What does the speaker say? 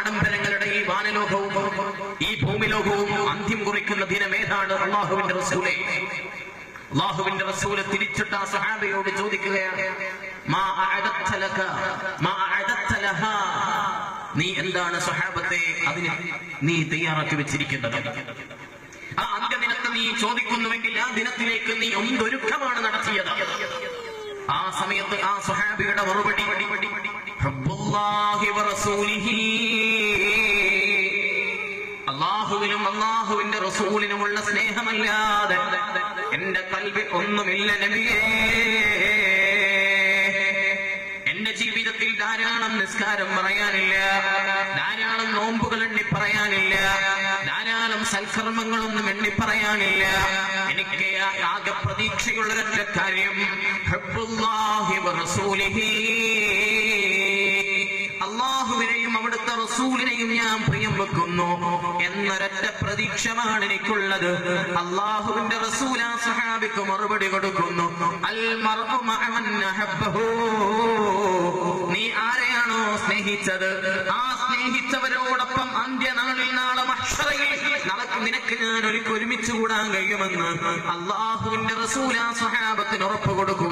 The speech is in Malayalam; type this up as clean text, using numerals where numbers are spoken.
ആഡംബരങ്ങളുടെ ഈ വാനലോകവും ഈ ഭൂമിലോകവും അന്ത്യം കുറിക്കുന്ന ദിനമേതാണ്? അല്ലാഹുവിന്റെ റസൂലേ, അല്ലാഹുവിന്റെ റസൂല് തിരിച്ചിട്ട് ആ സഹാബിയോട് ചോദിക്കുകയാണ്, മാ അഅദത്ത ലക മാ അഅദത്ത ലഹാ, നീ എന്താണ് സഹാബത്തെ അതിന് നീ തയ്യാറാക്കി വെച്ചിരിക്കുന്നത്? ആ അന്ത്യദിനത്തെ നീ ചോദിക്കുന്നുവെങ്കിൽ ആ ദിനത്തിലേക്ക് നീ എന്തൊരുക്കമാണ് നടത്തിയത്? ആ സമയത്ത് ആ സഹാബിയുടെ മറുപടി, ഹബ്ബുല്ലാഹി വറസൂലിഹി, അല്ലാഹുവിനും അല്ലാഹുവിന്റെ റസൂലിനുമുള്ള സ്നേഹമല്ലാതെ എന്റെ കൽബിൽ ഒന്നുമില്ല നബിയേ. എന്റെ ജീവിതത്തിൽ ധാരാളം നിസ്കാരം പറയാനില്ല, ധാരാളം നോമ്പുകൾ എണ്ണി പറയാനില്ല, ധാരാളം സൽക്കർമ്മങ്ങളൊന്നും എണ്ണി പറയാനില്ല. എനിക്ക് ആകെ പ്രതീക്ഷയുള്ളൊരൊറ്റ കാര്യം, ഹബ്ബുല്ലാഹി വറസൂലിഹി, അല്ലാഹുവിനെയും അവിടുത്തെ റസൂലിനെയും ഞാൻ പ്രിയം വെക്കുന്നു എന്നൊരൊറ്റ പ്രതീക്ഷമാണ് എനിക്കുള്ളത്. അല്ലാഹുവിന്റെ റസൂൽ ആ സഹാബിക്ക് മറുപടി കൊടുക്കുന്നു, അൽ മർഉ മഅ മൻ അഹബ്ബഹു, നീ ആരെയാണോ സ്നേഹിച്ചത് ആ സ്നേഹിച്ചവരോടൊപ്പം അന്ത്യനാളിൽ നാളെ മഹ്ശറയിൽ നിനക്ക് ഞാൻ ഒരുമിച്ച് കൂടാൻ കഴിയുമെന്ന് അല്ലാഹുവിന്റെ റസൂൽ ആ സഹാബത്തിന് ഉറപ്പ് കൊടുക്കുക.